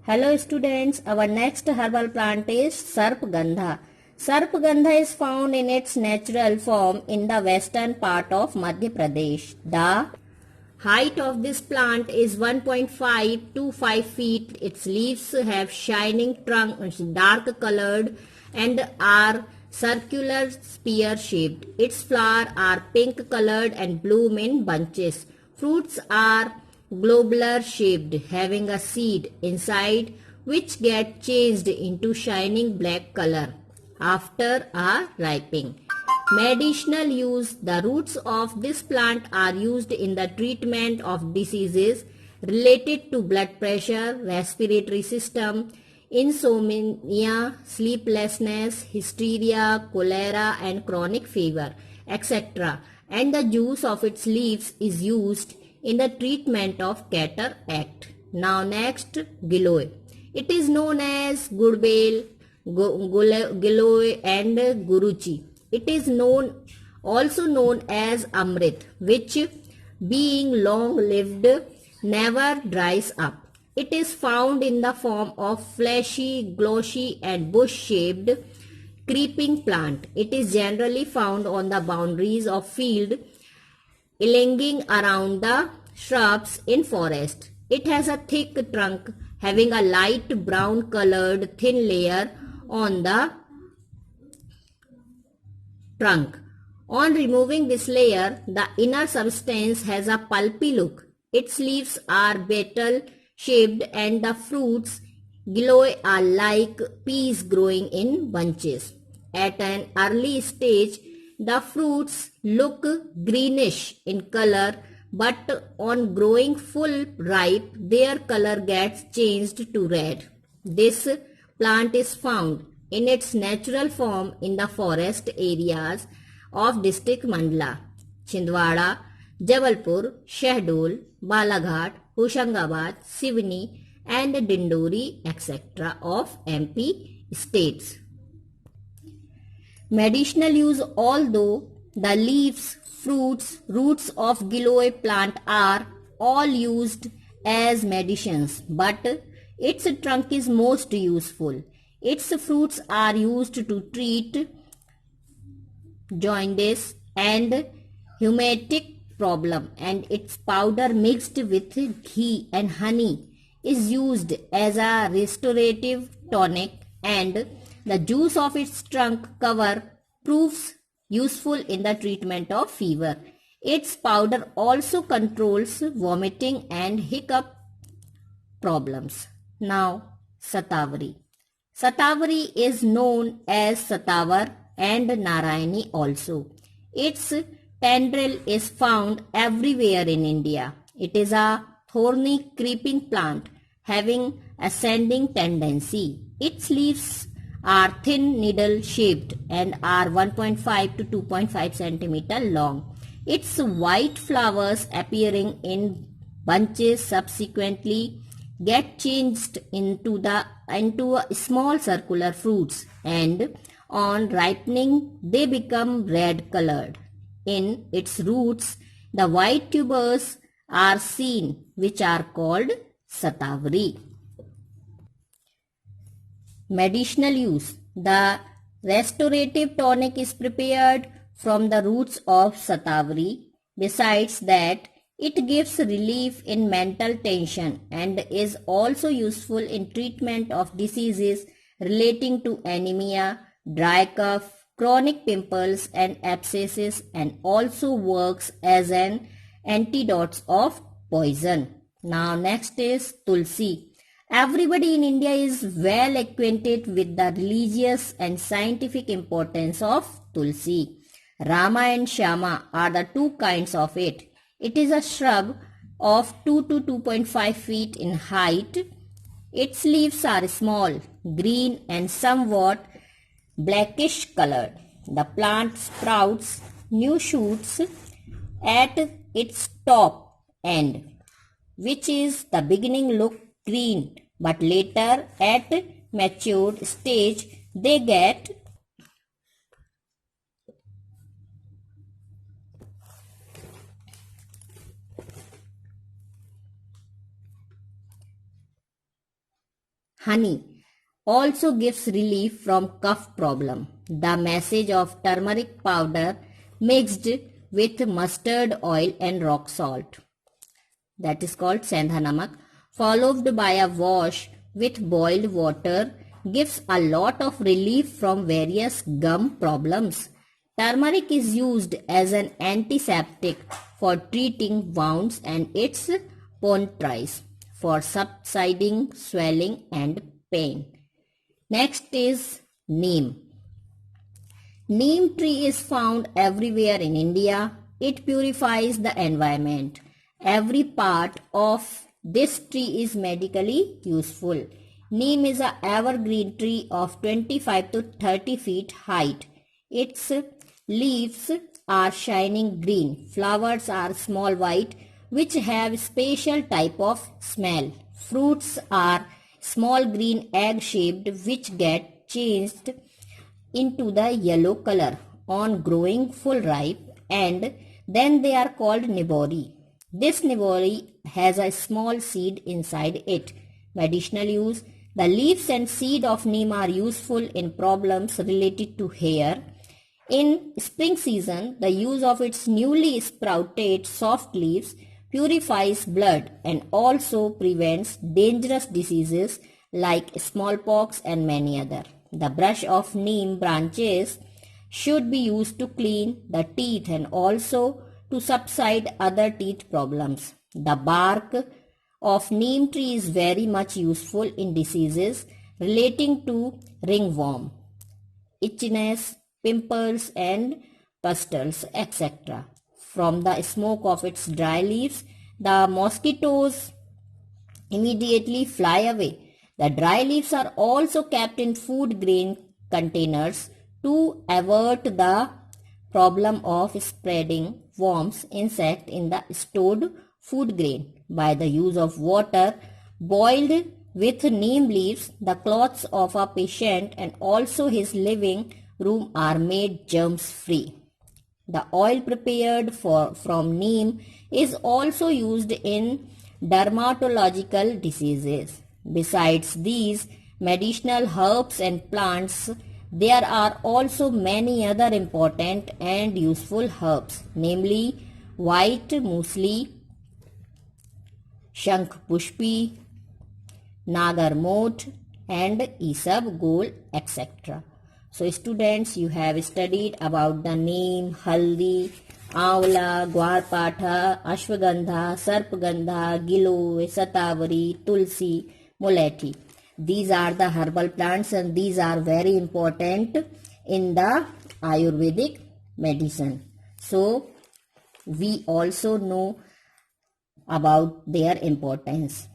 Hello students, our next herbal plant is Sarpgandha. Sarpgandha is found in its natural form in the western part of Madhya Pradesh. The height of this plant is 1.5 to 5 feet. Its leaves have shining trunk, dark colored and are circular spear shaped. Its flowers are pink colored and bloom in bunches. Fruits are globular shaped, having a seed inside which get changed into shining black color after a ripening. Medicinal use. The roots of this plant are used in the treatment of diseases related to blood pressure, respiratory system, insomnia, sleeplessness, hysteria, cholera and chronic fever, etc. And the juice of its leaves is used in the treatment of cataract. Now next, Giloy. It is known as Gudbel, Giloy and Guruchi. It is also known as Amrit, which being long-lived never dries up. It is found in the form of fleshy, glossy and bush-shaped creeping plant. It is generally found on the boundaries of field lying around the shrubs in forest. It has a thick trunk having a light brown colored thin layer on the trunk. On removing this layer, the inner substance has a pulpy look. Its leaves are beetle shaped and the fruits giloy are like peas growing in bunches. At an early stage, the fruits look greenish in color, but on growing full ripe, their color gets changed to red. This plant is found in its natural form in the forest areas of district Mandla, Chhindwara, Jabalpur, Shahdol, Balaghat, Hoshangabad, Sivni and Dindori, etc. of MP states. Medicinal use. Although the leaves, fruits, roots of giloy plant are all used as medicines, but its trunk is most useful. Its fruits are used to treat jaundice and rheumatic problem, and its powder mixed with ghee and honey is used as a restorative tonic, and the juice of its trunk cover proves useful in the treatment of fever. Its powder also controls vomiting and hiccup problems. Now, Satavari. Satavari is known as Satavar and Narayani also. Its tendril is found everywhere in India. It is a thorny creeping plant having ascending tendency. Its leaves are thin needle shaped and are 1.5 to 2.5 centimeter long. Its white flowers appearing in bunches subsequently get changed into a small circular fruits, and on ripening they become red colored. In its roots the white tubers are seen, which are called Satavari. Medicinal use. The restorative tonic is prepared from the roots of Satavari. Besides that, it gives relief in mental tension and is also useful in treatment of diseases relating to anemia, dry cough, chronic pimples and abscesses, and also works as an antidote of poison. Now next is Tulsi. Everybody in India is well acquainted with the religious and scientific importance of Tulsi. Rama and Shama are the two kinds of it. It is a shrub of 2 to 2.5 feet in height. Its leaves are small, green and somewhat blackish colored. The plant sprouts new shoots at its top end, which is the beginning look green, but later at matured stage they get honey also gives relief from cough problem. The message of turmeric powder mixed with mustard oil and rock salt, that is called sendha namak, followed by a wash with boiled water, gives a lot of relief from various gum problems. Turmeric is used as an antiseptic for treating wounds and its poultice for subsiding swelling and pain. Next is neem. Neem tree is found everywhere in India. It purifies the environment. Every part of this tree is medically useful. Neem is an evergreen tree of 25 to 30 feet height. Its leaves are shining green. Flowers are small white, which have special type of smell. Fruits are small green egg-shaped, which get changed into the yellow color on growing full ripe, and then they are called nibori. This nibori has a small seed inside it. Medicinal use. The leaves and seed of neem are useful in problems related to hair. In spring season, the use of its newly sprouted soft leaves purifies blood and also prevents dangerous diseases like smallpox and many other. The brush of neem branches should be used to clean the teeth and also to subside other teeth problems. The bark of neem tree is very much useful in diseases relating to ringworm, itchiness, pimples and pustules, etc. From the smoke of its dry leaves, the mosquitoes immediately fly away. The dry leaves are also kept in food grain containers to avert the problem of spreading worms, insect in the stored food grain. By the use of water boiled with neem leaves, the clothes of a patient and also his living room are made germs free. The oil prepared from neem is also used in dermatological diseases. Besides these medicinal herbs and plants, there are also many other important and useful herbs, namely white muesli, Shankh Pushpi, Nagarmot and Isab Gol, etc. So students, you have studied about the neem, haldi, Aawla, Gwarpatha, Ashwagandha, Sarpagandha, Giloy, Satavari, Tulsi, Mulethi. These are the herbal plants and these are very important in the Ayurvedic medicine. So we also know about their importance.